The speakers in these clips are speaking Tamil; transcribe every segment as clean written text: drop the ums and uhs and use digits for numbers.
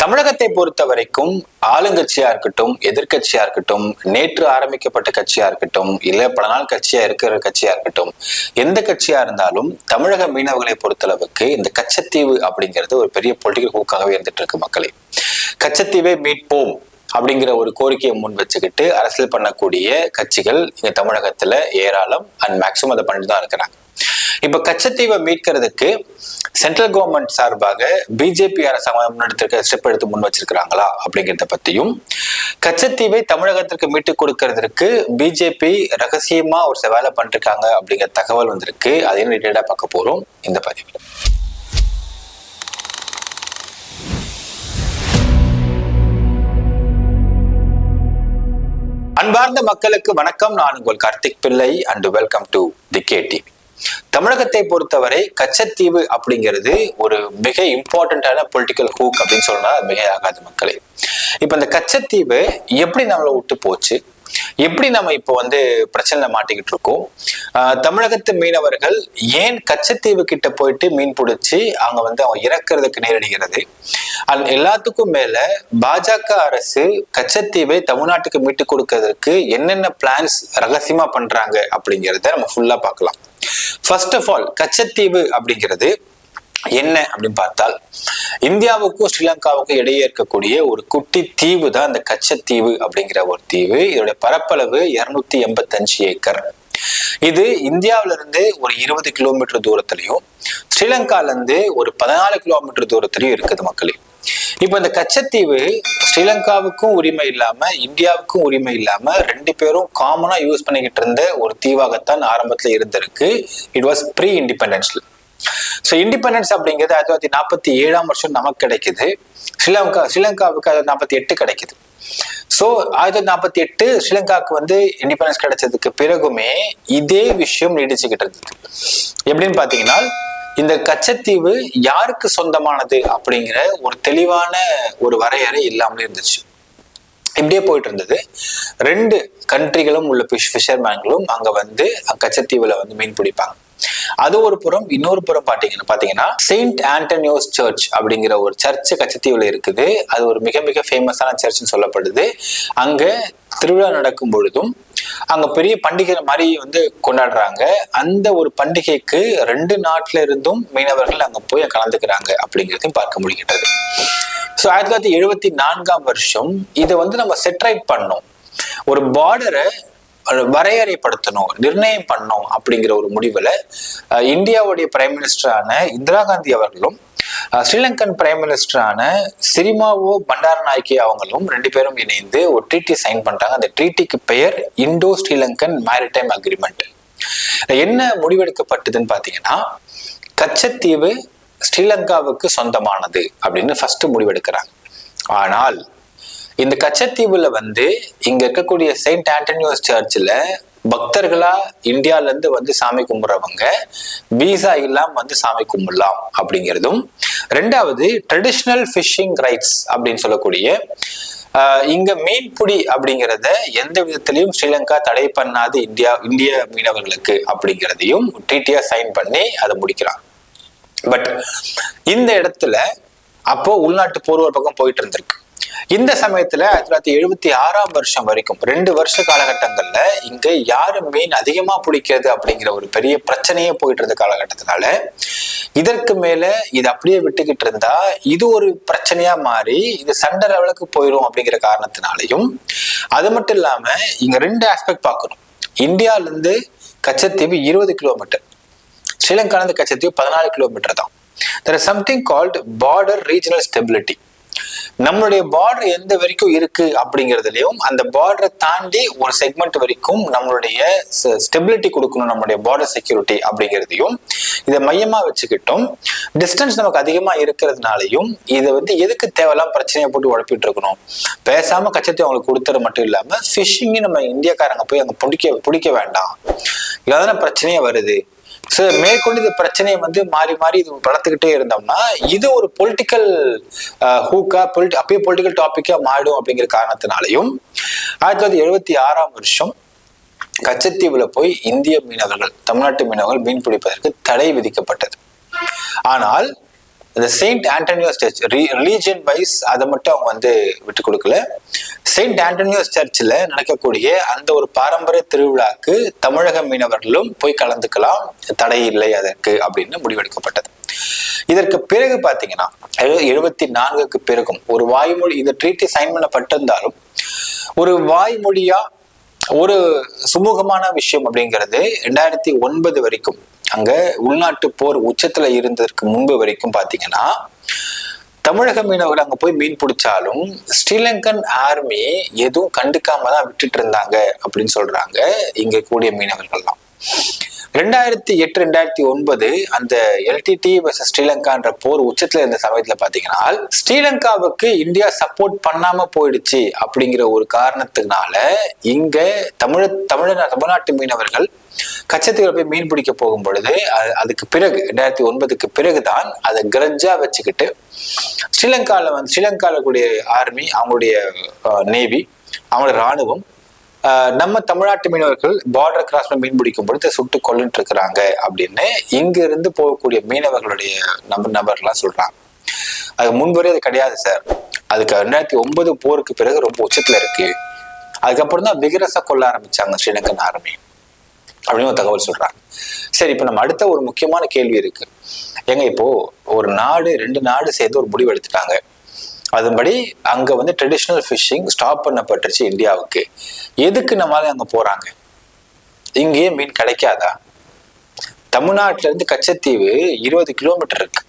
தமிழகத்தை பொறுத்த வரைக்கும் ஆளுங்கட்சியா இருக்கட்டும், எதிர்கட்சியா இருக்கட்டும், நேற்று ஆரம்பிக்கப்பட்ட கட்சியா இருக்கட்டும், இல்ல பல நாள் கட்சியா இருக்கிற கட்சியா இருக்கட்டும், எந்த கட்சியா இருந்தாலும் தமிழக மீனவர்களை பொறுத்தளவுக்கு இந்த கச்சத்தீவு அப்படிங்கிறது ஒரு பெரிய பொலிட்டிக்கல் ஹூக்காகவே இருந்துட்டு இருக்கு. மக்களே, கச்சத்தீவை மீட்போம் அப்படிங்கிற ஒரு கோரிக்கையை முன் வச்சுக்கிட்டு அரசியல் பண்ணக்கூடிய கட்சிகள் இங்க தமிழகத்துல ஏராளம் அண்ட் மேக்சிமம் அதை பண்ணிட்டு தான் இருக்கிறாங்க. இப்ப கச்சத்தீவை மீட்கிறதுக்கு சென்ட்ரல் கவர்மெண்ட் சார்பாக பிஜேபி அரசாங்கம் முன்னெடுத்திருக்க ஸ்டெப் எடுத்து முன் வச்சிருக்கிறாங்களா அப்படிங்கிறத பத்தியும், கச்சத்தீவை தமிழகத்திற்கு மீட்டுக் கொடுக்கறதுக்கு பிஜேபி ரகசியமா ஒரு வேலை பண்ணிருக்காங்க அப்படிங்கிற தகவல் வந்திருக்கு. அதையும் டீடைலா பார்க்க போறோம் இந்த பதிவில். அன்பார்ந்த மக்களுக்கு வணக்கம். நான் உங்கள் கார்த்திக் பிள்ளை and welcome to the KTV. தமிழகத்தை பொறுத்தவரை கச்சத்தீவு அப்படிங்கிறது ஒரு மிக இம்பார்ட்டன்டான பொலிட்டிக்கல் ஹூக் அப்படின்னு சொன்னா மிக ஆகாது மக்களே. இப்ப இந்த கச்சத்தீவு எப்படி நம்மளை விட்டு போச்சு, எப்படி நம்ம இப்போ பிரச்சனை மாட்டிக்கிட்டு இருக்கோம், தமிழகத்து மீனவர்கள் ஏன் கச்சத்தீவு கிட்ட போயிட்டு மீன் பிடிச்சி அவங்க இறக்குறதுக்கு நேரிடுகிறது, எல்லாத்துக்கும் மேல பாஜக அரசு கச்சத்தீவை தமிழ்நாட்டுக்கு மீட்டு கொடுக்கறதுக்கு என்னென்ன பிளான்ஸ் ரகசியமா பண்றாங்க அப்படிங்கிறத நம்ம ஃபுல்லா பார்க்கலாம். ஃபர்ஸ்ட் ஆஃப் ஆல், கச்சத்தீவு அப்படிங்கிறது என்ன அப்படின்னு பார்த்தால், இந்தியாவுக்கும் ஸ்ரீலங்காவுக்கும் இடையே இருக்கக்கூடிய ஒரு குட்டி தீவு தான் இந்த கச்சத்தீவு அப்படிங்கிற ஒரு தீவு. இதோட பரப்பளவு 285 ஏக்கர். இது இந்தியாவில இருந்து ஒரு 20 கிலோமீட்டர் தூரத்திலையும், ஸ்ரீலங்கால இருந்து ஒரு 14 கிலோமீட்டர் தூரத்திலையும் இருக்குது மக்களே. இப்ப இந்த கச்சத்தீவு ஸ்ரீலங்காவுக்கும் உரிமை இல்லாம, இந்தியாவுக்கும் உரிமை இல்லாம, ரெண்டு பேரும் காமனா யூஸ் பண்ணிக்கிட்டு இருந்த ஒரு தீவாகத்தான் ஆரம்பத்துல இருந்திருக்கு. இட் வாஸ் ப்ரீ இண்டிபெண்டன்ஸ்ல. ஸோ இண்டிபெண்டன்ஸ் அப்படிங்கிறது 1947 நமக்கு கிடைக்குது. ஸ்ரீலங்காவுக்கு 1948 கிடைக்குது. ஸோ 1948 ஸ்ரீலங்காவுக்கு இண்டிபெண்டன்ஸ் கிடைச்சதுக்கு பிறகுமே இதே விஷயம் நீடிச்சுக்கிட்டு இருந்தது. எப்படின்னு பாத்தீங்கன்னா, இந்த கச்சத்தீவு யாருக்கு சொந்தமானது அப்படிங்கிற ஒரு தெளிவான ஒரு வரையறை இல்லாமலே இருந்துச்சு. இப்படியே போயிட்டு இருந்தது. ரெண்டு கண்ட்ரிகளும் உள்ள ஃபிஷர்மேன்களும் அங்க கச்சத்தீவுல மீன் பிடிப்பாங்க. அது ஒரு புறம். இன்னொரு புறம் பாத்தீங்கன்னா செயின்ட் ஆண்டனியோஸ் சர்ச் அப்படிங்கிற ஒரு சர்ச் கச்சத்தீவுல இருக்குது. அது ஒரு மிக மிக ஃபேமஸான சர்ச்னு சொல்லப்படுது. அங்க திருவிழா நடக்கும் பொழுதும் அங்க பெரிய பண்டிகை மாதிரி கொண்டாடுறாங்க. அந்த ஒரு பண்டிகைக்கு ரெண்டு நாட்டுல இருந்தும் மீனவர்கள் அங்க போய் கலந்துக்கிறாங்க அப்படிங்கிறதையும் பார்க்க முடிகிறது. ஸோ 1974 இதை நம்ம செட்ரைட் பண்ணோம், ஒரு பார்டரை வரையறைப்படுத்தணும், நிர்ணயம் பண்ணோம் அப்படிங்கிற ஒரு முடிவுல இந்தியாவுடைய பிரைம் மினிஸ்டரான இந்திரா காந்தி அவர்களும் ஸ்ரீலங்கன் பிரைம் மினிஸ்டரான சிரிமாவோ பண்டாரநாயக்கி அவங்களும் ரெண்டு பேரும் இணைந்து ஒரு ட்ரீட்டி சைன் பண்றாங்க. அந்த ட்ரீட்டிக்கு பெயர் இண்டோ ஸ்ரீலங்கன் மேரிடைம் அக்ரிமெண்ட். என்ன முடிவெடுக்கப்பட்டதுன்னு பாத்தீங்கன்னா, கச்சத்தீவு ஸ்ரீலங்காவுக்கு சொந்தமானது அப்படின்னு ஃபர்ஸ்ட் முடிவெடுக்கிறாங்க. ஆனால் இந்த கச்சத்தீவுல இங்க இருக்கக்கூடிய செயின்ட் ஆண்டனியோஸ் சர்ச்சில் பக்தர்களா இந்தியால இருந்து சாமி கும்பிடுறவங்க வீசா இல்லாம சாமி கும்பிடலாம் அப்படிங்கிறதும், ரெண்டாவது ட்ரெடிஷ்னல் ஃபிஷிங் ரைட்ஸ் அப்படின்னு சொல்லக்கூடிய இங்க மீன்பிடி அப்படிங்கிறத எந்த விதத்திலையும் ஸ்ரீலங்கா தடை பண்ணாது இந்திய மீனவர்களுக்கு அப்படிங்கிறதையும் ட்ரீட்டியா சைன் பண்ணி அதை முடிக்கிறாங்க. பட் இந்த இடத்துல அப்போ உள்நாட்டு போர் ஒரு பக்கம் போயிட்டு இருந்திருக்கு. இந்த சமயத்துல 1976 வரைக்கும் 2 வருஷ காலகட்டங்கள்ல இங்க யாரு மீன் அதிகமா பிடிக்கிறது அப்படிங்கிற ஒரு பெரிய பிரச்சனையே போயிட்டு இருந்த காலகட்டத்தினால, இதற்கு மேல இது அப்படியே விட்டுக்கிட்டு இருந்தா இது ஒரு பிரச்சனையா மாறி இது சண்டை லெவலுக்கு போயிடும் அப்படிங்கிற காரணத்தினாலையும், அது மட்டும் இல்லாம இங்க ரெண்டு ஆஸ்பெக்ட் பார்க்கணும். இந்தியால இருந்து கச்சத்தீவு 20 கிலோமீட்டர், ஸ்ரீலங்கால இருந்து கச்சத்தீவு 14 கிலோமீட்டர் தான். there is something called border regional stability. நம்மளுடைய பார்டர் எந்த வரைக்கும் இருக்கு அப்படிங்கிறதுலயும், அந்த பார்டரை தாண்டி ஒரு செக்மெண்ட் வரைக்கும் நம்மளுடைய ஸ்டெபிலிட்டி கொடுக்கணும், நம்மளுடைய பார்டர் செக்யூரிட்டி அப்படிங்கிறதையும் இதை மையமா வச்சுக்கிட்டோம். டிஸ்டன்ஸ் நமக்கு அதிகமா இருக்கிறதுனாலையும் இதை எதுக்கு தேவையில்லாம் பிரச்சனையை போட்டு உழப்பிட்டு இருக்கணும், பேசாம கச்சத்தை அவங்களுக்கு கொடுத்துற மட்டும் இல்லாம ஃபிஷிங்கு நம்ம இந்தியாக்காரங்க போய் அங்க பிடிக்க வேண்டாம், இதான பிரச்சனையே வருது. மேற்கொண்டு இந்த பிரச்சனையை மாறி மாறி இது வளர்த்துக்கிட்டே இருந்தோம்னா இது ஒரு பொலிட்டிக்கல் ஹூக்கா அப்பயே பொலிட்டிக்கல் டாபிக்கா மாறிடும் அப்படிங்கிற காரணத்தினாலையும் 1976 கச்சத்தீவுல போய் இந்திய மீனவர்கள், தமிழ்நாட்டு மீனவர்கள் மீன் பிடிப்பதற்கு தடை விதிக்கப்பட்டது. ஆனால் அந்த saint Antonio church religion wise அதை மட்டும் அவங்க வந்து விட்டு கொடுக்கல. செயின்ட் ஆண்டனியோ சர்ச்சில் நடக்கக்கூடிய அந்த ஒரு பாரம்பரிய திருவிழாக்கு தமிழக மீனவர்களும் போய் கலந்துக்கலாம், தடை இல்லை அதற்கு அப்படின்னு முடிவெடுக்கப்பட்டது. இதற்கு பிறகு பாத்தீங்கன்னா 74க்கு பிறகும் ஒரு வாய்மொழி, இந்த ட்ரீட்டி சைன் பண்ணப்பட்டிருந்தாலும் ஒரு வாய்மொழியா ஒரு சுமூகமான விஷயம் அப்படிங்கிறது 2009 வரைக்கும், அங்க உள்நாட்டு போர் உச்சத்துல இருந்ததற்கு முன்பு வரைக்கும் பாத்தீங்கன்னா தமிழக மீனவர்கள் அங்க போய் மீன் பிடிச்சாலும் ஸ்ரீலங்கன் ஆர்மி எதுவும் கண்டுக்காம தான் விட்டுட்டு இருந்தாங்க அப்படின்னு சொல்றாங்க இங்க கூடிய மீனவர்கள்லாம். 2008 2009 அந்த எல்டிடி வர்சஸ் ஸ்ரீலங்கான்ற போர் உச்சத்துல இருந்த சமயத்துல பாத்தீங்கன்னா ஸ்ரீலங்காவுக்கு இந்தியா சப்போர்ட் பண்ணாம போயிடுச்சு அப்படிங்கிற ஒரு காரணத்தினால இங்க தமிழ்நாட்டு மீனவர்கள் கச்சத்தீவுல போய் மீன் பிடிக்க போகும் பொழுது அதுக்கு பிறகு 2009க்கு பிறகுதான் அதை கிரட்ஜா வச்சுக்கிட்டு ஸ்ரீலங்கால கூடிய ஆர்மி, அவங்களுடைய நேவி, அவங்களோட ராணுவம் நம்ம தமிழ்நாட்டு மீனவர்கள் பார்டர் கிராஸ் மீன் பிடிக்கும் பொழுது சுட்டு கொல்லிட்டு இருக்கிறாங்க அப்படின்னு இங்க இருந்து போகக்கூடிய மீனவர்களுடைய நபர்லாம் சொல்றாங்க. அது முன்வரை அது கிடையாது சார், அதுக்கு 2009 போருக்கு பிறகு ரொம்ப உச்சத்துல இருக்கு, அதுக்கப்புறம் தான் விகரசா கொல்ல ஆரம்பிச்சாங்க ஸ்ரீலங்கன் ஆர்மி அப்படின்னு ஒரு தகவல் சொல்றாங்க. சரி, இப்ப நம்ம அடுத்த ஒரு முக்கியமான கேள்வி இருக்கு. ஏங்க இப்போ ஒரு நாடு 2 நாடு சேர்ந்து ஒரு முடிவு எடுத்துட்டாங்க, அதுபடி அங்க வந்து ட்ரெடிஷ்னல் ஃபிஷிங் ஸ்டாப் பண்ணப்பட்டுருச்சு இந்தியாவுக்கு, எதுக்கு நம்மளால அங்க போறாங்க? இங்கேயே மீன் கிடைக்காதா? தமிழ்நாட்டுல இருந்து கச்சத்தீவு 20 கிலோமீட்டர் இருக்கு.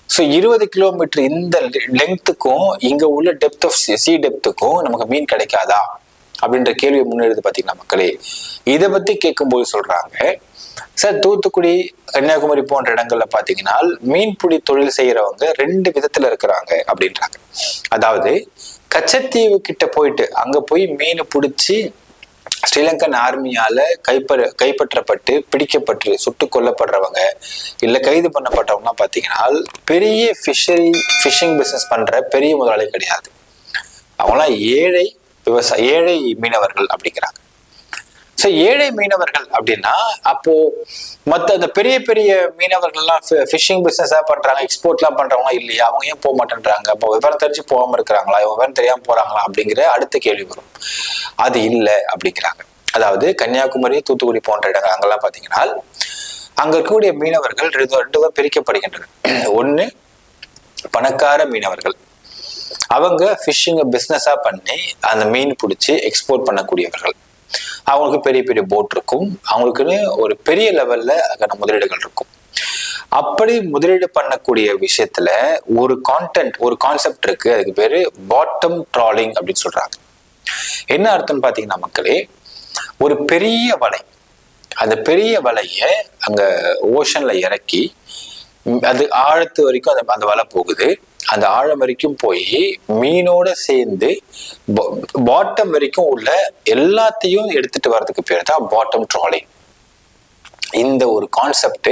ஸோ 20 கிலோமீட்டர் இந்த லெங்க்த்துக்கும் இங்க உள்ள டெப்த் ஆஃப் சி டெப்த்துக்கும் நமக்கு மீன் கிடைக்காதா அப்படின்ற கேள்வியை முன்னெடுத்து பாத்தீங்கன்னா மக்களே, இதை பத்தி கேட்கும்போது சொல்றாங்க சார், தூத்துக்குடி, கன்னியாகுமரி போன்ற இடங்கள்ல பாத்தீங்கன்னா மீன்பிடி தொழில் செய்யறவங்க 2 விதத்துல இருக்கிறாங்க அப்படின்றாங்க. அதாவது கச்சத்தீவு கிட்ட போயிட்டு அங்க போய் மீனை பிடிச்சி ஸ்ரீலங்கன் ஆர்மியால கைப்பற்றப்பட்டு பிடிக்கப்பட்டு சுட்டு கொல்லப்படுறவங்க இல்ல கைது பண்ணப்பட்டவங்க பாத்தீங்கன்னா பெரிய ஃபிஷிங் பிசினஸ் பண்ற பெரிய முதலாளி கிடையாது, அவங்களாம் ஏழை மீனவர்கள் அப்படிங்கிறாங்க. ஸோ ஏழை மீனவர்கள் அப்படின்னா அப்போ மற்ற அந்த பெரிய பெரிய மீனவர்கள்லாம் ஃபிஷிங் பிசினஸா பண்றாங்க, எக்ஸ்போர்ட்லாம் பண்றவங்க இல்லையா, அவங்க ஏன் போக மாட்டேன்றாங்க? அப்போ விவரம் தெரிஞ்சு போகாம இருக்கிறாங்களா, விவரம் தெரியாம போறாங்களா அப்படிங்கிற அடுத்த கேள்வி வரும். அது இல்லை அப்படிங்கிறாங்க. அதாவது கன்னியாகுமரி, தூத்துக்குடி போன்ற இடங்கள் அங்கெல்லாம் பாத்தீங்கன்னா அங்க இருக்கக்கூடிய மீனவர்கள் 2 பிரிக்கப்படுகின்றன. ஒண்ணு பணக்கார மீனவர்கள், அவங்க ஃபிஷிங்கை பிஸ்னஸா பண்ணி அந்த மீன் பிடிச்சி எக்ஸ்போர்ட் பண்ணக்கூடியவர்கள், அவங்களுக்கு பெரிய பெரிய போட் இருக்கும், அவங்களுக்குன்னு ஒரு பெரிய லெவல்ல அதுக்கான முதலீடுகள் இருக்கும். அப்படி முதலீடு பண்ணக்கூடிய விஷயத்துல ஒரு கான்செப்ட் இருக்கு, அதுக்கு பேரு பாட்டம் ட்ராலிங் அப்படின்னு சொல்றாங்க. என்ன அர்த்தம் பாத்தீங்கன்னா மக்களே, ஒரு பெரிய வலை, அந்த பெரிய வலைய அங்க ஓஷன்ல இறக்கி அது ஆழத்து வரைக்கும் அந்த வலை போகுது, அந்த ஆழம் வரைக்கும் போய் மீனோட சேர்ந்து பாட்டம் வரைக்கும் உள்ள எல்லாத்தையும் எடுத்துட்டு வர்றதுக்கு பேர் தான் பாட்டம் ட்ராலிங். இந்த ஒரு கான்செப்ட்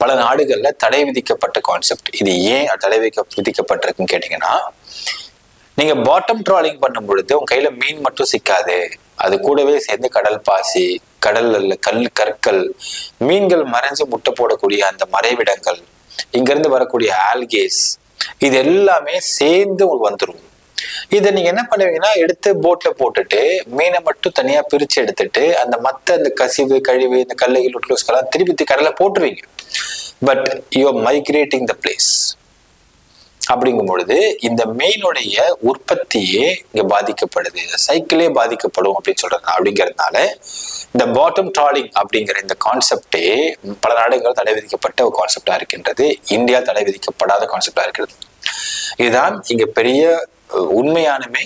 பல நாடுகள்ல தடை விதிக்கப்பட்ட கான்செப்ட். இது ஏன் தடை விதிக்கப்பட்டிருக்குன்னு கேட்டீங்கன்னா, நீங்க பாட்டம் ட்ராலிங் பண்ணும் பொழுது உங்க கையில மீன் மட்டும் சிக்காது, அது கூடவே சேர்ந்து கடல் பாசி, கடல்ல கற்கள், மீன்கள் மறைஞ்சு முட்டை போடக்கூடிய அந்த மறைவிடங்கள், இங்க இருந்து வரக்கூடிய ஆல்கேஸ், இது எல்லாமே சேர்ந்து உங்களுக்கு வந்துடும். இதை நீங்க என்ன பண்ணுவீங்கன்னா, எடுத்து போட்ல போட்டுட்டு மீனை மட்டும் தனியா பிரிச்சு எடுத்துட்டு அந்த கசிவு கழிவு இந்த கல்லுகள் திருப்பி கடலை போட்டுருவீங்க. But you are migrating the place. அப்படிங்கும் பொழுது இந்த மீனுடைய உற்பத்தியே இங்க பாதிக்கப்படுது, சைக்கிளே பாதிக்கப்படும் அப்படின்னு சொல்றாங்க. அப்படிங்கிறதுனால இந்த பாட்டம் ட்ராலிங் அப்படிங்கிற இந்த கான்செப்டே பல நாடுகள் தடை விதிக்கப்பட்ட ஒரு கான்செப்டா இருக்கின்றது, இந்தியா தடை விதிக்கப்படாத கான்செப்டா இருக்கிறது. இதுதான் இங்க பெரிய உண்மையானமே.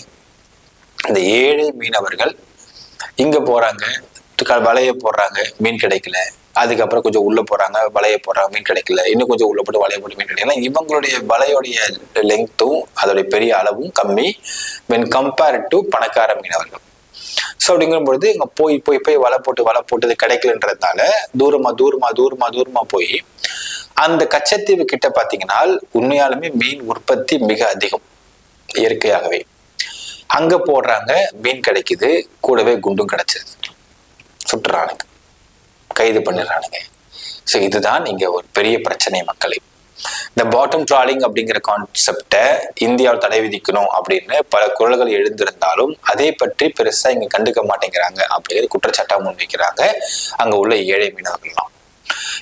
இந்த ஏழை மீனவர்கள் இங்க போறாங்க, வலைய போடுறாங்க, மீன் கிடைக்கல, அதுக்கப்புறம் கொஞ்சம் உள்ள போறாங்க, வலைய போடுறாங்க, மீன் கிடைக்கல, இன்னும் கொஞ்சம் உள்ள போட்டு வலைய போட்டு மீன் கிடைக்கல. இவங்களுடைய வலையோடைய லெங்க்த்தும் அதோடைய பெரிய அளவும் கம்மி வென் கம்பேர்ட் டு பணக்கார மீனவர்கள். ஸோ அப்படிங்கும் பொழுது இங்க போய் போய் போய் வலை போட்டு இது கிடைக்கலன்றதுனால தூரமா போய் அந்த கச்சத்தீவு கிட்ட பாத்தீங்கன்னா உண்மையாலுமே மீன் உற்பத்தி மிக அதிகம் இயற்கையாகவே. அங்க போடுறாங்க, மீன் கிடைக்குது, கூடவே குண்டும் கிடைச்சது, சுட்டுறானுங்க, கைது பண்ணிடுறானுங்க. ஸோ இதுதான் இங்க ஒரு பெரிய பிரச்சனை மக்களே. இந்த பாட்டம் ட்ராலிங் அப்படிங்கிற கான்செப்டை இந்தியாவில் தடை விதிக்கணும் அப்படின்னு பல குரல்கள் எழுந்திருந்தாலும் அதை பற்றி பெருசா இங்க கண்டுக்க மாட்டேங்கிறாங்க அப்படிங்கிற குற்றச்சாட்டை முன்வைக்கிறாங்க அங்க உள்ள ஏழை மீனவர்கள்லாம்.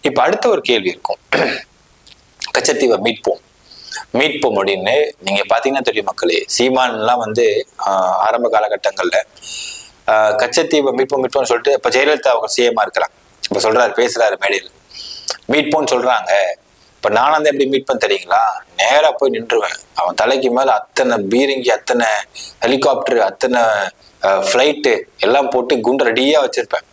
இப்ப அடுத்த ஒரு கேள்வி இருக்கும், கச்சத்தீவை மீட்போம் அப்படின்னு நீங்க பாத்தீங்கன்னா தெரியும் மக்களே, சீமான்லாம் வந்து ஆரம்ப காலகட்டங்கள்ல கச்சத்தீவை மீட்போம்னு சொல்லிட்டு இப்ப ஜெயலலிதா அவங்க சிஎம்மா இருக்கிறாங்க, இப்ப சொல்றாரு பேசுறாரு மேடையில் மீட்போம்னு சொல்றாங்க. இப்ப நான் வந்து எப்படி மீட் பண்ண தெரியுங்களா, நேரா போய் நின்றுவேன், அவன் தலைக்கு மேல அத்தனை பீரங்கி, அத்தனை ஹெலிகாப்டர், அத்தனை ஃபிளைட்டு எல்லாம் போட்டு குண்டு ரெடியா வச்சிருப்பேன்.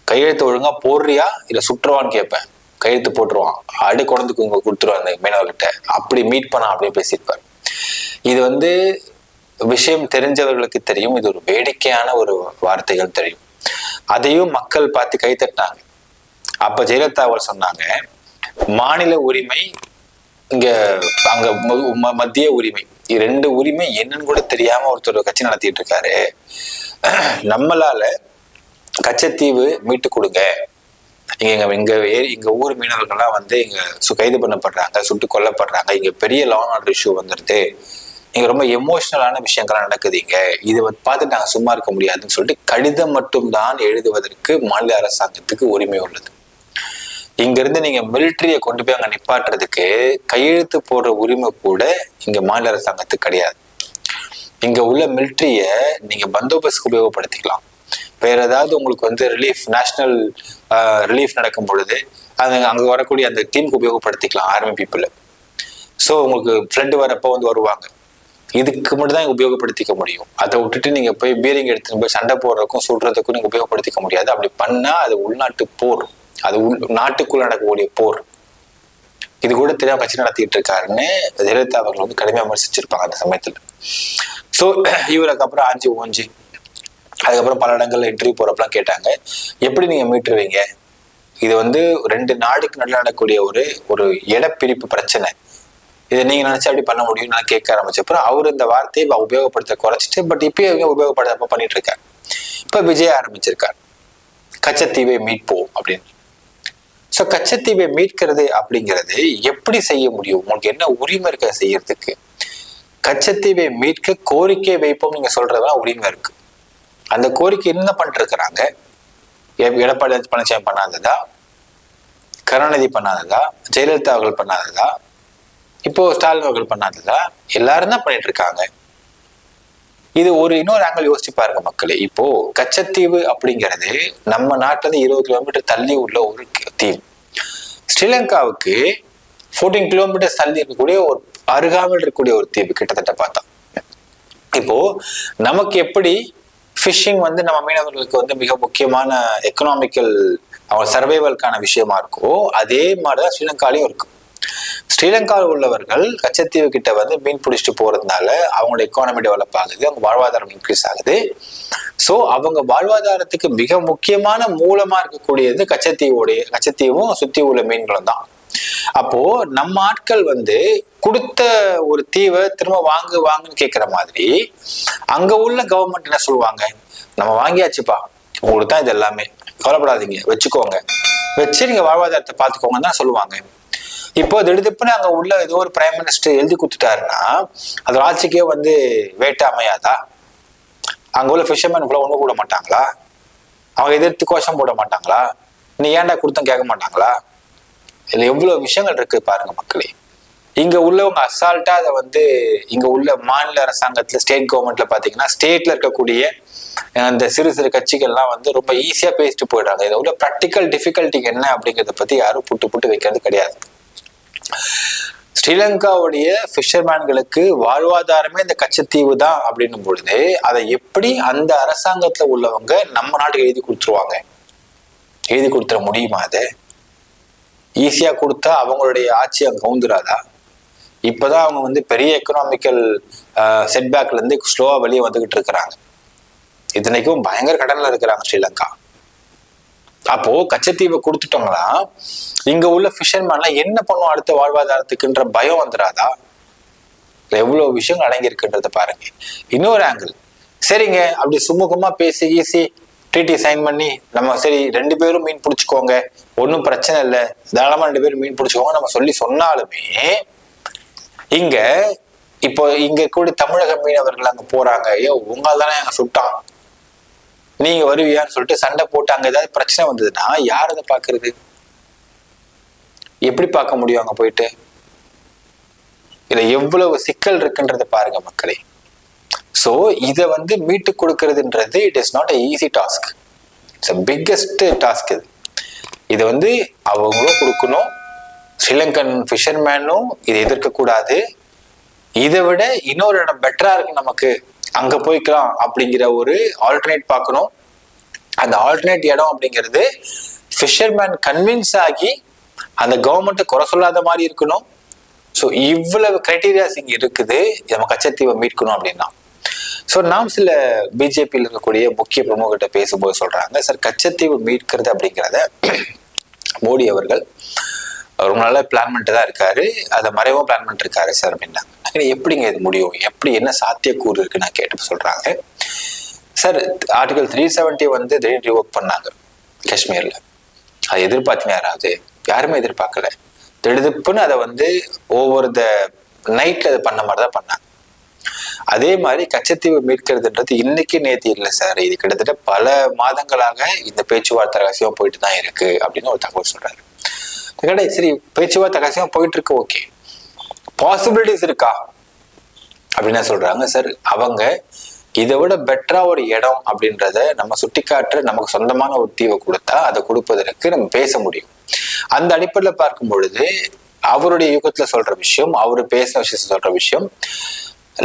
கையெழுத்து ஒழுங்கா போடுறியா இல்ல சுற்றுவான்னு கேட்பேன், கையெழுத்து போட்டுருவான், அடி கொண்டு கொடுத்துருவான் அந்த மீனவர்கிட்ட, அப்படி மீட் பண்ணா அப்படின்னு பேசியிருப்பார். இது வந்து விஷயம் தெரிஞ்சவர்களுக்கு தெரியும், இது ஒரு வேடிக்கையான ஒரு வார்த்தைகள் தெரியும். அதையும் மக்கள் பார்த்து கை தட்டினாங்க. அப்ப ஜெயலலிதா அவர் சொன்னாங்க, மாநில உரிமை இங்க அங்க மத்திய உரிமை, ரெண்டு உரிமை என்னன்னு கூட தெரியாம ஒருத்தர் கட்சி நடத்திட்டு இருக்காரு, நம்மளால கச்சத்தீவு மீட்டு கொடுங்க, இங்க ஊர் மீனவர்கள்லாம் வந்து இங்க கைது பண்ணப்படுறாங்க, சுட்டு கொல்லப்படுறாங்க, இங்க பெரிய லா அண்ட் ஆர்டர் இஷ்யூ வந்துருது, இங்க ரொம்ப எமோஷனலான விஷயங்கள்லாம் நடக்குது, இங்க இதை பார்த்துட்டு நாங்க சும்மா இருக்க முடியாதுன்னு சொல்லிட்டு கடிதம் மட்டும்தான் எழுதுவதற்கு மாநில அரசாங்கத்துக்கு உரிமை உள்ளது. இங்க இருந்து நீங்க மிலிட்டரிய கொண்டு போய் அங்க நிப்பாட்டுறதுக்கு கையெழுத்து போடுற உரிமை கூட இங்க மாநில அரசாங்கத்துக்கு கிடையாது. இங்க உள்ள மிலிட்டரிய நீங்க பந்தோபஸ்துக்கு உபயோகப்படுத்திக்கலாம், வேற ஏதாவது உங்களுக்கு வந்து நேஷனல் ரிலீஃப் நடக்கும் பொழுது அங்க வரக்கூடிய அந்த டீமுக்கு உபயோகப்படுத்திக்கலாம் ஆர்மி பீப்புள். ஸோ உங்களுக்கு ஃப்ளட் வரப்போ வந்து வருவாங்க, இதுக்கு மட்டும் தான் உபயோகப்படுத்திக்க முடியும். அதை விட்டுட்டு நீங்க போய் பீரிங் எடுத்துட்டு போய் சண்டை போடுறதுக்கும் சொல்றதுக்கும் நீங்க உபயோகப்படுத்திக்க முடியாது. அப்படி பண்ணா அது உள்நாட்டு போர், அது நாட்டுக்குள்ள நடக்கக்கூடிய போர். இது கூட தெரியாம கட்சி நடத்திட்டு இருக்காருன்னு ஜெயலலிதா அவர்கள் வந்து கடுமையாக விமர்சிச்சிருப்பாங்க அந்த சமயத்துல. ஸோ இவருக்கு அப்புறம் ஆஞ்சி ஓஞ்சி அதுக்கப்புறம் பல இடங்கள்ல இன்டர்வியூ போறப்பெல்லாம் கேட்டாங்க, எப்படி நீங்க மீட்டுருவீங்க, இது வந்து ரெண்டு நாடுக்கு நடுவில் நடக்கக்கூடிய ஒரு இடப்பிரிப்பு பிரச்சனை, இதை நீங்க நினைச்சா அப்படி பண்ண முடியும்னு நான் கேட்க ஆரம்பிச்சப்பறம் அவர் இந்த வார்த்தையை உபயோகப்படுத்த குறைச்சிட்டு பட் இப்பயும் உபயோகப்படுத்த பண்ணிட்டு இருக்காரு. இப்ப விஜய் ஆரம்பிச்சிருக்காரு கச்சத்தீவை மீட்போம் அப்படின்னு. ஸோ கச்சத்தீவை மீட்கிறது அப்படிங்கிறது எப்படி செய்ய முடியும், உங்களுக்கு என்ன உரிமை இருக்க செய்யறதுக்கு? கச்சத்தீவை மீட்க கோரிக்கை வைப்போம் நீங்க சொல்றதெல்லாம் உரிமை இருக்கு. அந்த கோரிக்கை என்ன பண்ணிட்டு இருக்கிறாங்க? எடப்பாடி பழனிசாமி பண்ணாததா, கருணாநிதி பண்ணாததா, ஜெயலலிதா அவர்கள் பண்ணாததா, இப்போ ஸ்டாலின் அவர்கள் பண்ணாததா, எல்லாரும் தான் பண்ணிட்டு இருக்காங்க. இது இன்னொரு ஆங்கிள் யோசிச்சு பாருங்க மக்களே. இப்போ கச்சத்தீவு அப்படிங்கிறது நம்ம நாட்டுல இருந்து 20 கிலோமீட்டர் தள்ளி உள்ள ஒரு தீவு. ஸ்ரீலங்காவுக்கு 14 கிலோமீட்டர் தள்ளி இருக்கக்கூடிய ஒரு அருகாமல் இருக்கக்கூடிய ஒரு தீவு கிட்டத்தட்ட பார்த்தா. இப்போ நமக்கு எப்படி ஃபிஷிங் வந்து நம்ம மீனவர்களுக்கு வந்து மிக முக்கியமான எக்கனாமிக்கல் அவங்க சர்வைவலுக்கான விஷயமா இருக்கோ, அதே மாதிரிதான் ஸ்ரீலங்காலையும் இருக்கு. ஸ்ரீலங்காவில் உள்ளவர்கள் கச்சத்தீவு கிட்ட வந்து மீன் பிடிச்சிட்டு போறதுனால அவங்களோட எக்கானமி டெவலப் ஆகுது, அவங்க வாழ்வாதாரம் இன்க்ரீஸ் ஆகுது. ஸோ அவங்க வாழ்வாதாரத்துக்கு மிக முக்கியமான மூலமா இருக்கக்கூடியது கச்சத்தீவும் சுத்தி உள்ள மீன்களும் தான். அப்போ நம்ம ஆட்கள் வந்து கொடுத்த ஒரு தீவை திரும்ப வாங்குன்னு கேட்கிற மாதிரி அங்க உள்ள கவர்மெண்ட் என்ன சொல்லுவாங்க, நம்ம வாங்கியாச்சுப்பா, உங்களுக்கு தான் இது எல்லாமே, கவலைப்படாதீங்க, வச்சுக்கோங்க, வச்சு நீங்க வாழ்வாதாரத்தை பார்த்துக்கோங்கன்னு தான் சொல்லுவாங்க. இப்போ திடுதிப்புன்னு அங்க உள்ள ஏதோ ஒரு பிரைம் மினிஸ்டர் எழுதி கொடுத்துட்டாருன்னா அது ஆட்சிக்கே வந்து வேட்டை அமையாதா? அங்க உள்ள ஃபிஷர்மேன் கூட ஒண்ணு கூட மாட்டாங்களா? அவங்க எதிர்த்து கோஷம் போட மாட்டாங்களா? நீ ஏன்டா கொடுத்தும் கேட்க மாட்டாங்களா? இதுல எவ்வளவு விஷயங்கள் இருக்கு பாருங்க மக்களே. இங்க உள்ளவங்க அசால்ட்டா அதை வந்து இங்க உள்ள மாநில அரசாங்கத்துல ஸ்டேட் கவர்மெண்ட்ல பாத்தீங்கன்னா ஸ்டேட்ல இருக்கக்கூடிய அந்த சிறு சிறு கட்சிகள்லாம் வந்து ரொம்ப ஈஸியா பேசிட்டு போயிடுறாங்க. இதை உள்ள ப்ராக்டிக்கல் டிஃபிகல்ட்டி என்ன அப்படிங்கிறத பத்தி யாரும் புட்டு வைக்கிறது கிடையாது. ஸ்ரீலங்காவுடைய ஃபிஷர்மேன்களுக்கு வாழ்வாதாரமே இந்த கச்சத்தீவு தான் அப்படின்னும் பொழுது அதை எப்படி அந்த அரசாங்கத்துல உள்ளவங்க நம்ம நாட்டுக்கு எழுதி கொடுத்துருவாங்க? எழுதி கொடுத்துட முடியுமா? அதை ஈஸியா கொடுத்தா அவங்களுடைய ஆட்சி அங்க கவுந்துராதா? இப்பதான் அவங்க வந்து பெரிய எக்கனாமிக்கல் செட்பேக்ல இருந்து ஸ்லோவா வெளியே வந்துகிட்டு இருக்கிறாங்க. இத்தனைக்கும் பயங்கர கடன்ல இருக்கிறாங்க ஸ்ரீலங்கா. அப்போ கச்சத்தீவை கொடுத்துட்டோம்னா இங்க உள்ள ஃபிஷர்மேன்லாம் என்ன பண்ணுவோம் அடுத்த வாழ்வாதாரத்துக்குன்ற பயம் வந்துடாதா? எவ்வளவு விஷயங்கள் அடங்கி இருக்குன்றத பாருங்க. இன்னொரு ஆங்கிள், சரிங்க அப்படி சுமூகமா பேசி டிடி சைன் பண்ணி நம்ம சரி 2 பேரும் மீன் பிடிச்சிக்கோங்க, ஒன்றும் பிரச்சனை இல்லை, தாராளமா 2 பேரும் மீன் பிடிச்சிக்கோங்க நம்ம சொல்லி சொன்னாலுமே இங்க இப்போ இங்க கூட தமிழக மீனவர்கள் அங்க போறாங்க, ஐயோ உங்களால் தானே அங்க சுட்டான், நீங்க வருவியான்னு சொல்லிட்டு சண்டை போட்டு அங்க ஏதாவது பிரச்சனை வந்ததுன்னா யார் அதை பாக்குறது? எப்படி பார்க்க முடியும் அங்க போயிட்டு? இதுல எவ்வளவு சிக்கல் இருக்குன்றத பாருங்க மக்களே. சோ இத வந்து மீட்டு கொடுக்கறதுன்றது it is not a easy task. It's a biggest task. இது வந்து அவங்களும் கொடுக்கணும், ஸ்ரீலங்கன் ஃபிஷர்மேனும் இதை எதிர்க்க கூடாது. இதை விட இன்னொரு இடம் பெட்டரா இருக்கு நமக்கு, அங்க போய்க்கலாம் அப்படிங்கிற ஒரு ஆல்டர்னேட் பார்க்கணும். அந்த ஆல்டர்னேட் இடம் அப்படிங்கிறது ஃபிஷர்மேன் கன்வின்ஸ் ஆகி அந்த கவர்மெண்ட்டை குறை சொல்லாத மாதிரி இருக்கணும். ஸோ இவ்வளவு கிரைட்டீரியாஸ் இங்க இருக்குது நம்ம கச்சத்தீவை மீட்கணும் அப்படின்னா. ஸோ நாம் சில பிஜேபியில் இருக்கக்கூடிய முக்கிய பிரமுகர்கிட்ட பேசும்போது சொல்றாங்க, சார் கச்சத்தீவு மீட்கிறது அப்படிங்கிறத மோடி அவர்கள் ரொம்ப நாளா பிளான் பண்ணிட்டு தான் இருக்காரு, அதை மறைவும் பிளான் பண்ணிட்டு இருக்காரு சார் அப்படின்னாங்க. எப்படிங்க இது முடியும், எப்படி என்ன சாத்தியக்கூறு இருக்கு நான் கேட்டு சொல்றாங்க. சார் ஆர்டிகல் 370 வந்து திடீர்னு ரிவோக் பண்ணாங்க காஷ்மீர்ல, அதை எதிர்பார்த்தீங்க யாராவது? யாருமே எதிர்பார்க்கல. திடுதுப்புன்னு அதை வந்து ஒவ்வொரு நைட்ல அதை பண்ண மாதிரிதான் பண்ணாங்க. அதே மாதிரி கச்சத்தீவு மீட்கிறதுன்றது இன்னைக்கு நேற்று இல்லை சார், இது கிட்டத்தட்ட பல மாதங்களாக இந்த பேச்சுவார்த்தை ரகசியம் போயிட்டு தான் இருக்கு அப்படின்னு ஒரு தகவல் சொல்றாரு. சரி பேச்சுவார்த்தை ரகசியம் போயிட்டு இருக்கு, ஓகே, பாசிபிலிட்டிஸ் இருக்கா அப்படின்னா சொல்றாங்க, சார் அவங்க இதை விட பெட்டரா ஒரு இடம் அப்படின்றத நம்ம சுட்டிக்காட்டுற நமக்கு சொந்தமான ஒரு தீவை கொடுத்தா அதை கொடுப்பதற்கு நம்ம பேச முடியும். அந்த அடிப்படையில் பார்க்கும் பொழுது அவருடைய யுகத்துல சொல்ற விஷயம், அவரு பேசின விஷயத்த சொல்ற விஷயம்,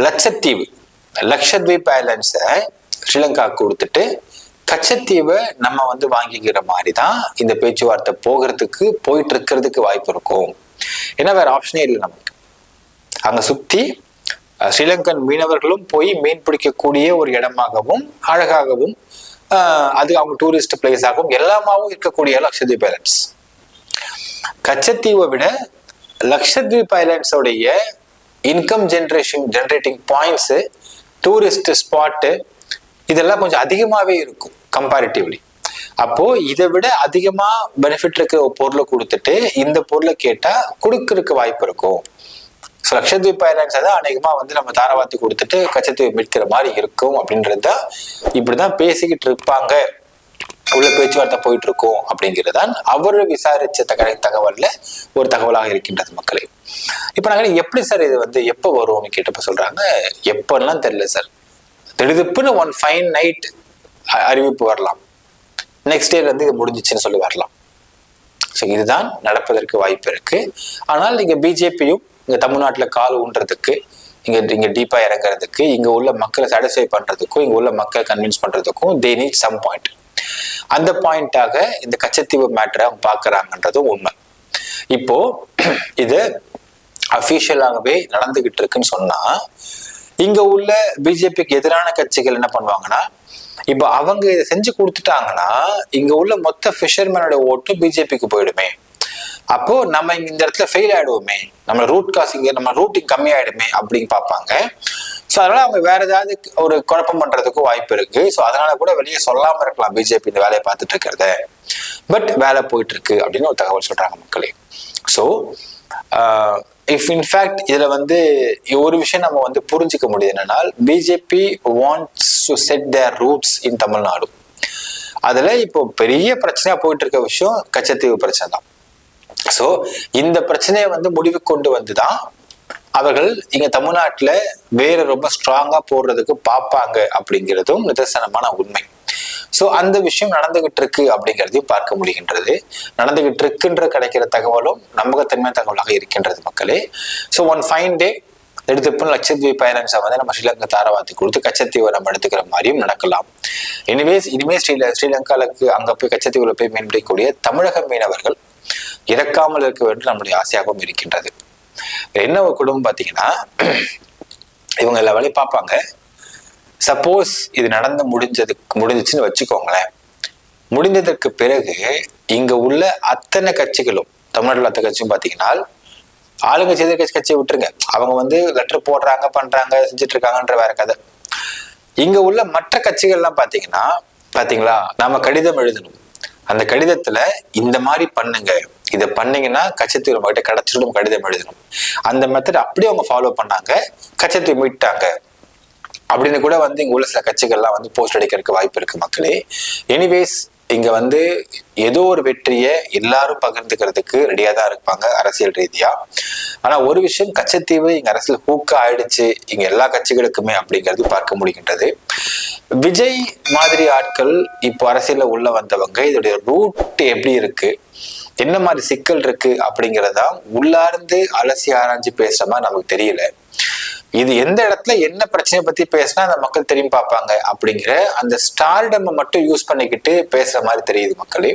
லட்சத்தீவு லக்ஷத்வீப் ஐலண்ட்ஸை ஸ்ரீலங்கா கொடுத்துட்டு கச்சத்தீவை நம்ம வந்து வாங்கிக்கிற மாதிரி தான் இந்த பேச்சுவார்த்தை போயிட்டு இருக்கிறதுக்கு வாய்ப்பு இருக்கும். ஏன்னா வேற ஆப்ஷனே இல்லை நமக்கு. அங்க சுத்தி ஸ்ரீலங்கன் மீனவர்களும் போய் மீன் பிடிக்கக்கூடிய ஒரு இடமாகவும் அழகாகவும் அது அவங்க டூரிஸ்ட் பிளேஸ் ஆகவும் எல்லாமாவும் இருக்கக்கூடிய லட்சத்வீப் ஐலண்ட்ஸ். கச்சத்தீவை விட லட்சத்வீப் ஐலண்ட்ஸோடைய income generating points, tourist spot இதெல்லாம் கொஞ்சம் அதிகமாவே இருக்கும் கம்பேரிட்டிவ்லி. அப்போ இதை விட அதிகமா பெனிஃபிட் இருக்கிற ஒரு பொருளை கொடுத்துட்டு இந்த பொருளை கேட்டா கொடுக்கறதுக்கு வாய்ப்பு இருக்கும். லட்சத்வீப் ஐலண்ட்ஸ் தான் அநேகமா வந்து நம்ம தாராவாத்தி கொடுத்துட்டு கச்சத்தீவை மீட்கிற மாதிரி இருக்கும் அப்படின்றதுதான் இப்படிதான் பேசிக்கிட்டு இருப்பாங்க, உள்ள பேச்சுவார்த்தை போயிட்டு இருக்கும் அப்படிங்கிறதான் அவர் விசாரிச்ச தகவல்ல ஒரு தகவலாக இருக்கின்றது மக்களே. இப்ப நாங்க எப்படி சார் இது வந்து எப்ப வரும்னு கேட்டப்ப சொல்றாங்க, எப்பெல்லாம் தெரியல சார், திடுதுப்புன்னு ஒன் ஃபைன் நைட் அறிவிப்பு வரலாம், நெக்ஸ்ட் டேல இருந்து இது முடிஞ்சிச்சுன்னு சொல்லி வரலாம். ஸோ இதுதான் நடப்பதற்கு வாய்ப்பு இருக்கு. ஆனால் நீங்க பிஜேபியும் இங்க தமிழ்நாட்டுல கால் ஊன்றதுக்கு, இங்க டீப்பா இறங்குறதுக்கு, இங்க உள்ள மக்களை சாட்டிஸ்ஃபை பண்றதுக்கும், இங்க உள்ள மக்களை கன்வின்ஸ் பண்றதுக்கும் தே நீட் சம் பாயிண்ட். அந்த பாயிண்டாக இந்த கச்சத்தீவு மேட்டரை பாக்குறாங்கன்றதும் உண்மை. இப்போ இது அபிஷியலாகவே நடந்துகிட்டு இருக்குன்னு சொன்னா இங்க உள்ள பிஜேபிக்கு எதிரான கட்சிகள் என்ன பண்ணுவாங்கன்னா, இப்ப அவங்க இதை செஞ்சு கொடுத்துட்டாங்கன்னா இங்க உள்ள மொத்த ஃபிஷர்மேனோட ஓட்டு பிஜேபிக்கு போயிடுமே, அப்போ நம்ம இந்த இடத்துல ஃபெயில் ஆயிடுவோமே, நம்ம ரூட் காசிங்க நம்ம ரூட்டிங் கம்மி ஆயிடுமே அப்படின்னு பார்ப்பாங்க. ஸோ அதனால அவங்க வேற ஏதாவது ஒரு குழப்பம் பண்றதுக்கும் வாய்ப்பு இருக்கு. ஸோ அதனால கூட வெளியே சொல்லாம இருக்கலாம் பிஜேபி இந்த வேலையை பார்த்துட்டு இருக்கிறத, பட் வேலை போயிட்டு இருக்கு அப்படின்னு ஒரு தகவல் சொல்றாங்க மக்களே. ஸோ இஃப் இன்ஃபேக்ட் இதுல வந்து ஒரு விஷயம் நம்ம வந்து புரிஞ்சுக்க முடியுது என்னன்னா, BJP wants to set their roots in Tamil Nadu. அதுல இப்போ பெரிய பிரச்சனையா போயிட்டு இருக்க விஷயம் கச்சத்தீவு பிரச்சனை தான். ஸோ இந்த பிரச்சனையை வந்து முடிவு கொண்டு வந்துதான் அவர்கள் இங்க தமிழ்நாட்டுல வேற ரொம்ப ஸ்ட்ராங்கா போடுறதுக்கு பார்ப்பாங்க அப்படிங்கிறதும் நிதர்சனமான உண்மை. ஸோ அந்த விஷயம் நடந்துகிட்டு இருக்கு அப்படிங்கிறதையும் பார்க்க முடிகின்றது. நடந்துகிட்டு இருக்குன்ற கிடைக்கிற தகவலும் நம்பகத்தன்மையான தகவலாக இருக்கின்றது மக்களே. ஸோ ஒன் ஃபைன் டே எடுத்துப்போம் லட்சத்வீப் ஐலண்ட்ஸை வந்து நம்ம ஸ்ரீலங்கா தாராவாத்தி கொடுத்து கச்சத்தீவை நம்ம எடுத்துக்கிற மாதிரியும் நடக்கலாம். இனிமே ஸ்ரீலங்காவுக்கு அங்க போய் கச்சத்தீவுல போய் மீன் பிடிக்கக்கூடிய தமிழக மீனவர்கள் இறக்காமல் இருக்க வேண்டும் நம்முடைய ஆசையாகவும் இருக்கின்றது. என்ன ஒரு குடும்பம் பாத்தீங்கன்னா, இவங்க எல்லா வேலையும் பார்ப்பாங்க. சப்போஸ் இது முடிஞ்சிச்சுன்னு வச்சுக்கோங்களேன், முடிஞ்சதற்கு பிறகு இங்க உள்ள அத்தனை கட்சிகளும் தமிழ்நாட்டில் அத்தனை கட்சியும் பாத்தீங்கன்னா, ஆளுங்கட்சி எதிர்கட்சி கட்சியை விட்டுருங்க, அவங்க வந்து லெட்டர் போடுறாங்க பண்றாங்க செஞ்சுட்டு இருக்காங்கன்ற வேற கதை. இங்க உள்ள மற்ற கட்சிகள்லாம் பாத்தீங்கன்னா பாத்தீங்களா, நாம கடிதம் எழுதணும். அந்த கடிதத்துல இந்த மாதிரி பண்ணுங்க, இதை பண்ணீங்கன்னா கச்சத்தீவு நம்ம கிட்ட கிடைச்சிடும் கடிதம் எழுதணும். அந்த மெத்தட் அப்படியே அவங்க ஃபாலோ பண்ணாங்க, கச்சத்தீவு மீட்டாங்க அப்படின்னு கூட இங்க உள்ள சில கட்சிகள்லாம் போஸ்ட் அடிக்கிறதுக்கு வாய்ப்பு இருக்கு மக்களே. எனிவேஸ் இங்க ஏதோ ஒரு வெற்றியை எல்லாரும் பகிர்ந்துக்கிறதுக்கு ரெடியா தான் இருப்பாங்க அரசியல் ரீதியா. ஆனா ஒரு விஷயம், கச்சத்தீவு இங்க அரசியல் ஹூக்கா ஆயிடுச்சு இங்க எல்லா கட்சிகளுக்குமே அப்படிங்கிறது பார்க்க முடிகின்றது. விஜய் மாதிரி ஆட்கள் இப்போ அரசியல்ல உள்ள வந்தவங்க இதோடைய ரூட் எப்படி இருக்கு, என்ன மாதிரி சிக்கல் இருக்கு அப்படிங்கிறதா உள்ளார்ந்து அலசி ஆராய்ஞ்சு பேசுற மாதிரி நமக்கு தெரியல. இது எந்த இடத்துல என்ன பிரச்சனையை பத்தி பேசினா அந்த மக்கள் திரும்பி பார்ப்பாங்க அப்படிங்கிற அந்த ஸ்டார்டம் மட்டும் யூஸ் பண்ணிக்கிட்டு பேசுற மாதிரி தெரியுது மக்களே.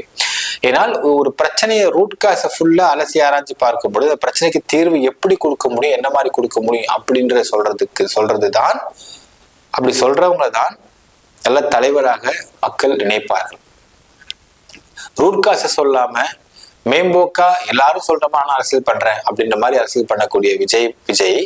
ஏன்னால் ஒரு பிரச்சனையை ரூட் காசை ஃபுல்லா அலசி ஆராய்ஞ்சு பார்க்கும்போது அந்த பிரச்சனைக்கு தீர்வு எப்படி கொடுக்க முடியும், என்ன மாதிரி கொடுக்க முடியும் அப்படின்ற சொல்றதுதான், அப்படி சொல்றவங்க தான் நல்ல தலைவராக மக்கள் நினைப்பார்கள். ரூட் காசை சொல்லாம மேம்போக்கா எல்லாரும் சொல்றமான அரசியல் பண்றேன் அப்படின்ற மாதிரி அரசியல் பண்ணக்கூடிய விஜய்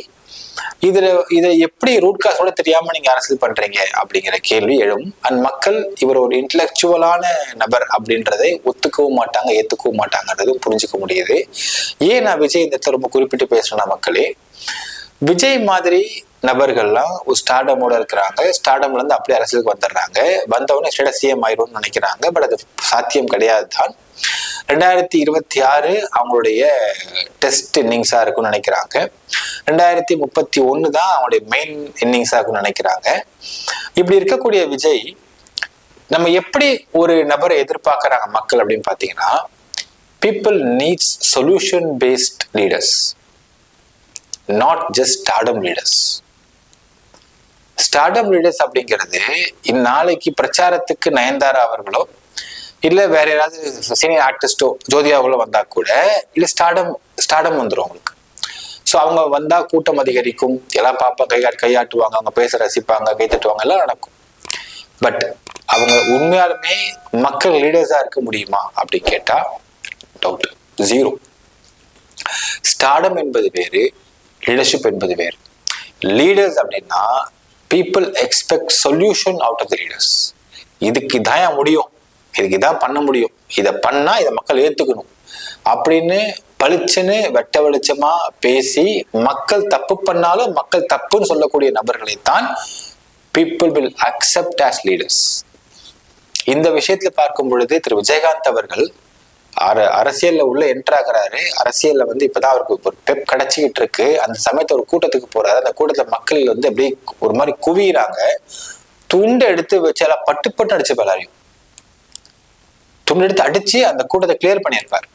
இதை எப்படி ரூட் காசோட தெரியாம நீங்க அரசியல் பண்றீங்க அப்படிங்கிற கேள்வி எழும். அண்ட் மக்கள் இவர் ஒரு இன்டலெக்சுவலான நபர் அப்படின்றதை ஒத்துக்கவும் மாட்டாங்க, ஏத்துக்கவும் மாட்டாங்கன்றதும் புரிஞ்சுக்க முடியுது. ஏன் நான் விஜய் இந்த ரொம்ப குறிப்பிட்டு பேசுறேன்னா மக்களே, விஜய் மாதிரி நபர்கள்லாம் ஒரு ஸ்டார்டமோட இருக்கிறாங்க, ஸ்டார்டம்ல இருந்து அப்படியே அரசியலுக்கு வந்துடுறாங்க, வந்தவொடனே ஸ்டேட் சிஎம் ஆயிடும்னு நினைக்கிறாங்க. பட் அது சாத்தியம் கிடையாது தான். 2026 அவங்களுடைய டெஸ்ட் இன்னிங்ஸா இருக்கும்னு நினைக்கிறாங்க. 2031 தான் அவங்களுடைய மெயின் இன்னிங்ஸா இருக்கும்னு நினைக்கிறாங்க. இப்படி இருக்கக்கூடிய விஜய் நம்ம எப்படி ஒரு நபரை எதிர்பார்க்கறாங்க மக்கள் அப்படின்னு பாத்தீங்கன்னா, people needs solution based leaders, not just stardom leaders. Stardom leaders அப்படிங்கிறது இந்நாளைக்கு பிரச்சாரத்துக்கு நயன்தாரா அவர்களோ இல்ல வேற யாராவது சீனியர் ஆர்டிஸ்டோ ஜோதியாவோ வந்தா கூட இல்ல ஸ்டார்டம் வந்துடும் அவங்களுக்கு. ஸோ அவங்க வந்தா கூட்டம் அதிகரிக்கும், எல்லாம் பார்ப்பாங்க, கையாட்டுவாங்க, அவங்க பேச ரசிப்பாங்க, கை தட்டுவாங்க, எல்லாம் நடக்கும். பட் அவங்க உண்மையாலுமே மக்கள் லீடர்ஸா இருக்க முடியுமா அப்படி கேட்டா டவுட், ஜீரோ. ஸ்டார்டம் என்பது வேறு, லீடர்ஷிப் என்பது வேறு. லீடர்ஸ் அப்படின்னா people expect solution out of the leaders. இதுக்கு இதான் முடியும், இதுக்கு இதான் பண்ண முடியும், இதை பண்ணா இதை மக்கள் ஏத்துக்கணும் அப்படின்னு பளிச்சுன்னு வெட்ட வெளிச்சமா பேசி மக்கள் தப்பு பண்ணாலும் மக்கள் தப்புன்னு சொல்லக்கூடிய நபர்களைத்தான் people will accept as leaders. இந்த விஷயத்துல பார்க்கும் பொழுது திரு விஜயகாந்த் அவர்கள் அரசியல்ல உள்ள என்ட்ராகிறாரு. அரசியல்ல இப்பதான் அவருக்கு ஒரு பெப் கிடைச்சிக்கிட்டு இருக்கு. அந்த சமயத்தை ஒரு கூட்டத்துக்கு போறாரு. அந்த கூட்டத்துல மக்கள் அப்படியே ஒரு மாதிரி குவியறாங்க. துண்டை எடுத்து வச்சு எல்லாம் பட்டு அடிச்சு எல்லாரையும் துண்டு எடுத்து அடிச்சு அந்த கூட்டத்தை கிளியர் பண்ணியிருப்பாரு.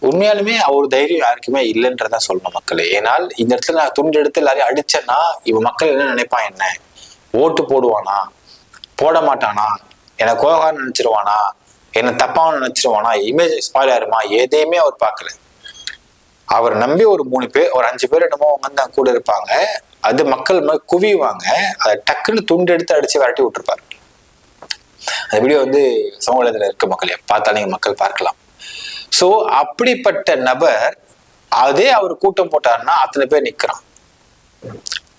உண்மையாலுமே அவர் தைரியம் யாருக்குமே இல்லைன்றதான் சொல்லணும் மக்களே. ஏனால் இந்த இடத்துல நான் துண்டு எடுத்து எல்லாரையும் அடிச்சேன்னா இவன் மக்கள் என்ன நினைப்பான், என்ன ஓட்டு போடுவானா, போட மாட்டானா, என்னை கோகான்னு நினைச்சிருவானா, என்ன தப்பாவும் நினைச்சிருவானா, இமேஜ் ஸ்பாயில் ஆயிருமா, எதையுமே அவர் பார்க்கல. அவர் நம்பி ஒரு 3 பேர் ஒரு 5 பேர் என்னமோ அவங்க கூட இருப்பாங்க. அது மக்கள் குவிவாங்க. அதை டக்குன்னு துண்டு எடுத்து அடிச்சு விரட்டி விட்டுருப்பாரு. அந்த வீடியோ சமூக வலைதளத்துல இருக்க மக்கள் பார்த்தாலே மக்கள் பார்க்கலாம். சோ அப்படிப்பட்ட நபர் அதே அவர் கூட்டம் போட்டாருன்னா அத்தனை பேர் நிக்கிறான்.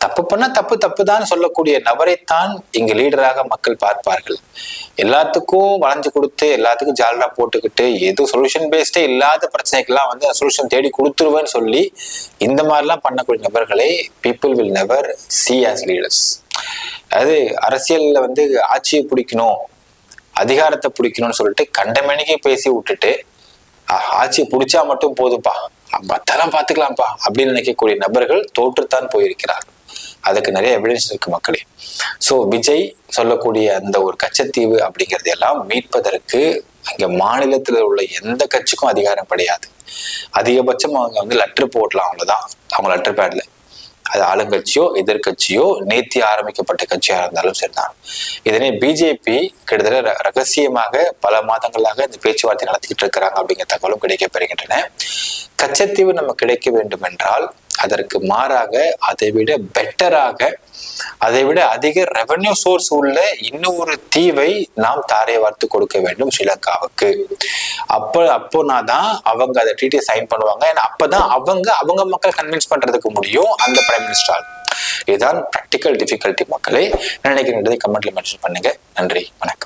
தப்பு பண்ணா தப்பு தான் சொல்லக்கூடிய நபரைத்தான் இங்க லீடராக மக்கள் பார்ப்பார்கள். எல்லாத்துக்கும் வளைஞ்சு கொடுத்து எல்லாத்துக்கும் ஜாலரா போட்டுக்கிட்டு எது சொல்யூஷன் பேஸ்டே இல்லாத பிரச்சனைக்கெல்லாம் சொல்யூஷன் தேடி கொடுத்துருவேன்னு சொல்லி இந்த மாதிரிலாம் பண்ணக்கூடிய நபர்களை people will never see as leaders. அதாவது அரசியல்ல ஆட்சியை பிடிக்கணும், அதிகாரத்தை பிடிக்கணும்னு சொல்லிட்டு கண்டமேனிக்கே பேசி விட்டுட்டு ஆட்சியை பிடிச்சா மட்டும் போதும்பா, மத்தெல்லாம் பாத்துக்கலாம்ப்பா அப்படின்னு நினைக்கக்கூடிய நபர்கள் தோற்றுத்தான் போயிருக்கிறார்கள். அதுக்கு நிறைய எவிடன்ஸ் இருக்கு மக்களே. சோ விஜய் சொல்லக்கூடிய அந்த ஒரு கச்சத்தீவு அப்படிங்கிறது எல்லாம் மீட்பதற்கு அங்க மாநிலத்துல உள்ள எந்த கட்சிக்கும் அதிகாரம் கிடையாது. அதிகபட்சம் அவங்க லெட்டர் போடலாம், அவ்வளவுதான். அவங்க லெட்டர் பேட்ல அது ஆளுங்கட்சியோ எதிர்கட்சியோ நேத்தி ஆரம்பிக்கப்பட்ட கட்சியா இருந்தாலும் சரிதான். இதனை பிஜேபி கிட்டத்தட்ட ரகசியமாக பல மாதங்களாக இந்த பேச்சுவார்த்தை நடத்திக்கிட்டு இருக்கிறாங்க அப்படிங்கிற தகவலும் கிடைக்கப்பெறுகின்றன. கச்சத்தீவு நம்ம கிடைக்க வேண்டும் என்றால் அதற்கு மாறாக அதை விட பெட்டராக, அதை விட அதிக ரெவென்யூ சோர்ஸ் உள்ள இன்னொரு தீவை நாம் தாரை வார்த்து கொடுக்க வேண்டும் ஸ்ரீலங்காவுக்கு. அப்போனாதான் அவங்க அதை ட்ரீட்டி சைன் பண்ணுவாங்க. ஏன்னா அப்பதான் அவங்க மக்கள் கன்வின்ஸ் பண்றதுக்கு முடியும் அந்த பிரைம் மினிஸ்டர். இதுதான் ப்ராக்டிக்கல் டிஃபிகல்ட்டி மக்களே. நினைக்கிறேன் கமெண்ட்ல மென்ஷன் பண்ணுங்க. நன்றி, வணக்கம்.